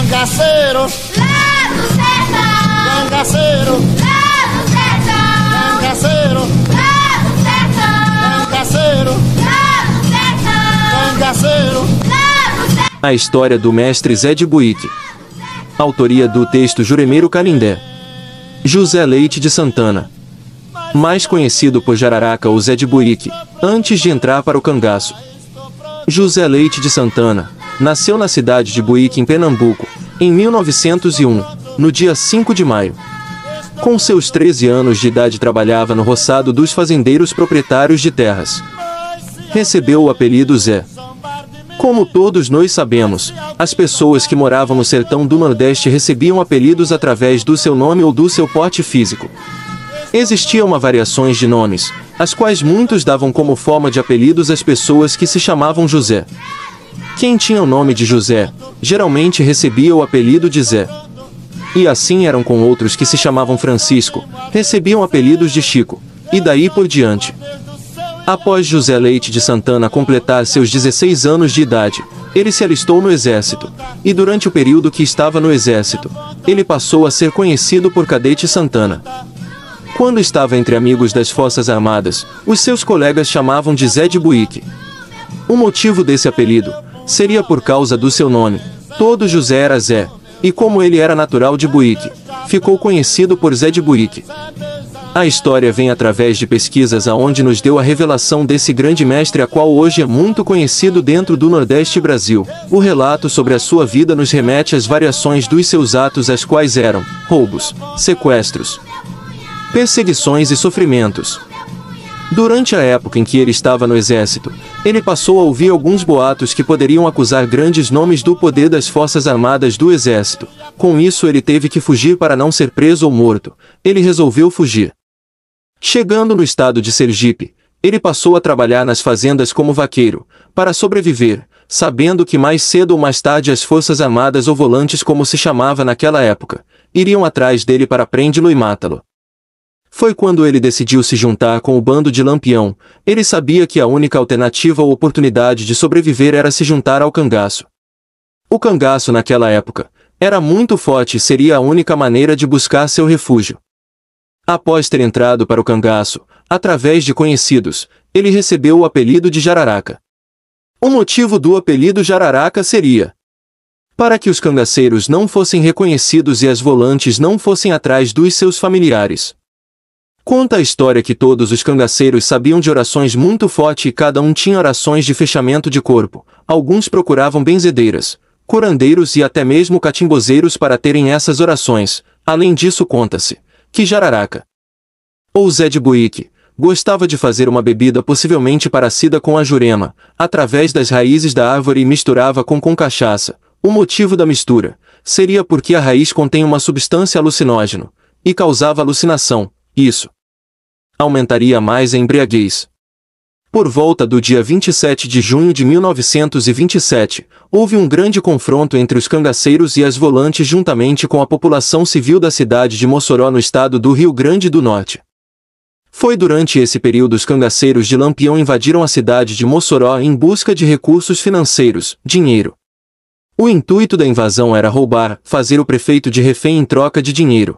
Cangaceiro, lá do sertão. cangaceiro, Lá do sertão. cangaceiro, Lá do sertão. cangaceiro, Lá do sertão. cangaceiro. Lá do sertão. A história do mestre Zé de Buíque. Autoria do texto Juremeiro Canindé. José Leite de Santana, mais conhecido por Jararaca ou Zé de Buíque, antes de entrar para o cangaço. José Leite de Santana nasceu na cidade de Buíque, em Pernambuco, em 1901, no dia 5 de maio. Com seus 13 anos de idade trabalhava no roçado dos fazendeiros proprietários de terras. Recebeu o apelido Zé. Como todos nós sabemos, as pessoas que moravam no sertão do Nordeste recebiam apelidos através do seu nome ou do seu porte físico. Existiam variações de nomes, as quais muitos davam como forma de apelidos às pessoas que se chamavam José. Quem tinha o nome de José, geralmente recebia o apelido de Zé. E assim eram com outros que se chamavam Francisco, recebiam apelidos de Chico, e daí por diante. Após José Leite de Santana completar seus 16 anos de idade, ele se alistou no exército, e durante o período que estava no exército, ele passou a ser conhecido por Cadete Santana. Quando estava entre amigos das Forças Armadas, os seus colegas chamavam de Zé de Buíque. O motivo desse apelido seria por causa do seu nome. Todo José era Zé, e como ele era natural de Buíque, ficou conhecido por Zé de Buíque. A história vem através de pesquisas aonde nos deu a revelação desse grande mestre, a qual hoje é muito conhecido dentro do Nordeste Brasil. O relato sobre a sua vida nos remete às variações dos seus atos, as quais eram roubos, sequestros, perseguições e sofrimentos. Durante a época em que ele estava no exército, ele passou a ouvir alguns boatos que poderiam acusar grandes nomes do poder das Forças Armadas do Exército. Com isso ele teve que fugir para não ser preso ou morto. Ele resolveu fugir. Chegando no estado de Sergipe, ele passou a trabalhar nas fazendas como vaqueiro, para sobreviver, sabendo que mais cedo ou mais tarde as Forças Armadas ou volantes, como se chamava naquela época, iriam atrás dele para prendê-lo e matá-lo. Foi quando ele decidiu se juntar com o bando de Lampião. Ele sabia que a única alternativa ou oportunidade de sobreviver era se juntar ao cangaço. O cangaço naquela época era muito forte e seria a única maneira de buscar seu refúgio. Após ter entrado para o cangaço, através de conhecidos, ele recebeu o apelido de Jararaca. O motivo do apelido Jararaca seria para que os cangaceiros não fossem reconhecidos e as volantes não fossem atrás dos seus familiares. Conta a história que todos os cangaceiros sabiam de orações muito fortes e cada um tinha orações de fechamento de corpo. Alguns procuravam benzedeiras, curandeiros e até mesmo catimbozeiros para terem essas orações. Além disso, conta-se que Jararaca, ou Zé de Buíque, gostava de fazer uma bebida possivelmente parecida com a jurema, através das raízes da árvore, e misturava com cachaça. O motivo da mistura seria porque a raiz contém uma substância alucinógena e causava alucinação. Isso aumentaria mais a embriaguez. Por volta do dia 27 de junho de 1927, houve um grande confronto entre os cangaceiros e as volantes juntamente com a população civil da cidade de Mossoró, no estado do Rio Grande do Norte. Foi durante esse período os cangaceiros de Lampião invadiram a cidade de Mossoró em busca de recursos financeiros, dinheiro. O intuito da invasão era roubar, fazer o prefeito de refém em troca de dinheiro.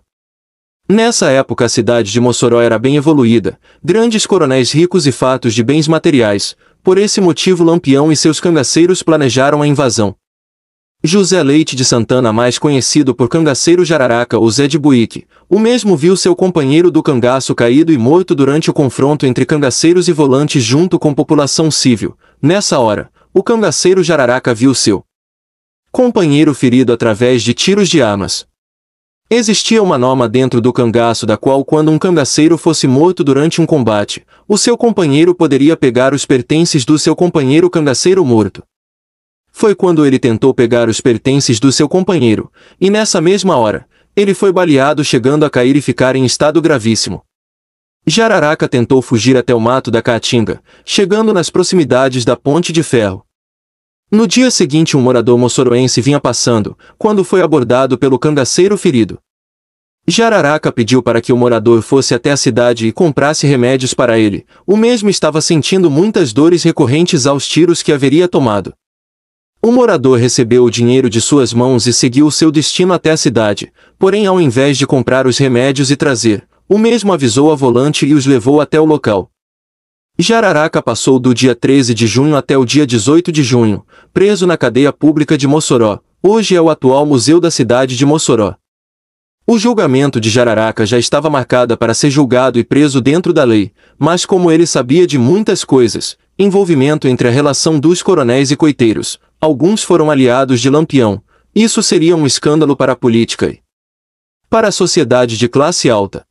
Nessa época a cidade de Mossoró era bem evoluída, grandes coronéis ricos e fartos de bens materiais. Por esse motivo Lampião e seus cangaceiros planejaram a invasão. José Leite de Santana, mais conhecido por Cangaceiro Jararaca ou Zé de Buíque, o mesmo viu seu companheiro do cangaço caído e morto durante o confronto entre cangaceiros e volantes junto com população civil. Nessa hora, o cangaceiro Jararaca viu seu companheiro ferido através de tiros de armas. Existia uma norma dentro do cangaço da qual, quando um cangaceiro fosse morto durante um combate, o seu companheiro poderia pegar os pertences do seu companheiro cangaceiro morto. Foi quando ele tentou pegar os pertences do seu companheiro, e nessa mesma hora, ele foi baleado, chegando a cair e ficar em estado gravíssimo. Jararaca tentou fugir até o mato da Caatinga, chegando nas proximidades da Ponte de Ferro. No dia seguinte um morador moçoroense vinha passando, quando foi abordado pelo cangaceiro ferido. Jararaca pediu para que o morador fosse até a cidade e comprasse remédios para ele. O mesmo estava sentindo muitas dores recorrentes aos tiros que haveria tomado. O morador recebeu o dinheiro de suas mãos e seguiu o seu destino até a cidade, porém ao invés de comprar os remédios e trazer, o mesmo avisou a volante e os levou até o local. Jararaca passou do dia 13 de junho até o dia 18 de junho, preso na cadeia pública de Mossoró, hoje é o atual museu da cidade de Mossoró. O julgamento de Jararaca já estava marcado para ser julgado e preso dentro da lei, mas como ele sabia de muitas coisas, envolvimento entre a relação dos coronéis e coiteiros, alguns foram aliados de Lampião, isso seria um escândalo para a política e para a sociedade de classe alta.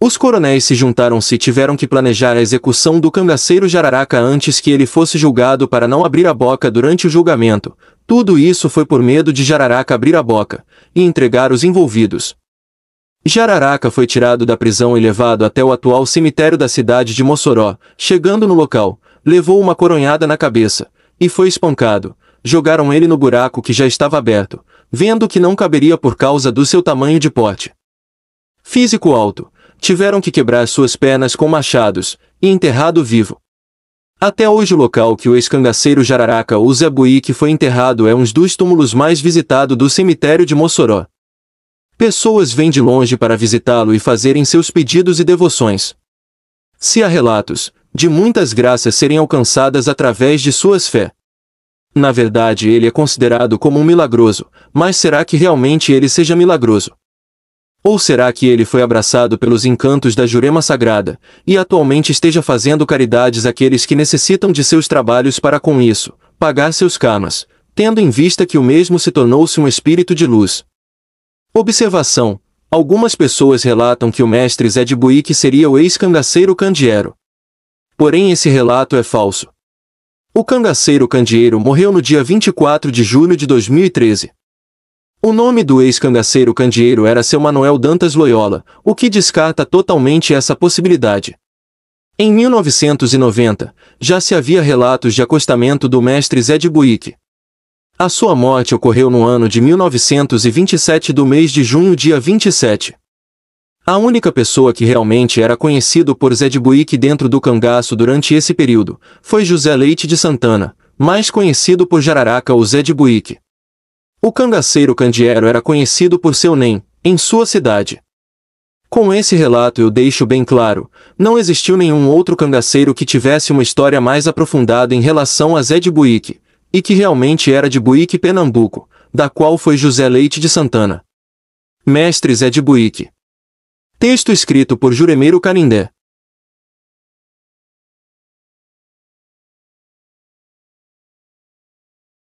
Os coronéis se juntaram-se e tiveram que planejar a execução do cangaceiro Jararaca antes que ele fosse julgado para não abrir a boca durante o julgamento. Tudo isso foi por medo de Jararaca abrir a boca e entregar os envolvidos. Jararaca foi tirado da prisão e levado até o atual cemitério da cidade de Mossoró. Chegando no local, levou uma coronhada na cabeça e foi espancado. Jogaram ele no buraco que já estava aberto, vendo que não caberia por causa do seu tamanho de porte físico alto. Tiveram que quebrar suas pernas com machados, e enterrado vivo. Até hoje o local que o ex-cangaceiro Jararaca ou Zé Buíque foi enterrado é um dos túmulos mais visitados do cemitério de Mossoró. Pessoas vêm de longe para visitá-lo e fazerem seus pedidos e devoções. Se há relatos de muitas graças serem alcançadas através de suas fé. Na verdade ele é considerado como um milagroso, mas será que realmente ele seja milagroso? Ou será que ele foi abraçado pelos encantos da Jurema Sagrada, e atualmente esteja fazendo caridades àqueles que necessitam de seus trabalhos para com isso, pagar seus karmas, tendo em vista que o mesmo se tornou-se um espírito de luz? Observação: algumas pessoas relatam que o mestre Zé de Buíque seria o ex-cangaceiro Candeeiro. Porém esse relato é falso. O cangaceiro Candeeiro morreu no dia 24 de julho de 2013. O nome do ex-cangaceiro Candeeiro era seu Manuel Dantas Loyola, o que descarta totalmente essa possibilidade. Em 1990, já se havia relatos de acostamento do mestre Zé de Buíque. A sua morte ocorreu no ano de 1927 do mês de junho dia 27. A única pessoa que realmente era conhecido por Zé de Buíque dentro do cangaço durante esse período, foi José Leite de Santana, mais conhecido por Jararaca ou Zé de Buíque. O cangaceiro Candeeiro era conhecido por seu NEM, em sua cidade. Com esse relato eu deixo bem claro, não existiu nenhum outro cangaceiro que tivesse uma história mais aprofundada em relação a Zé de Buíque, e que realmente era de Buíque, Pernambuco, da qual foi José Leite de Santana. Mestre Zé de Buíque. Texto escrito por Juremeiro Canindé.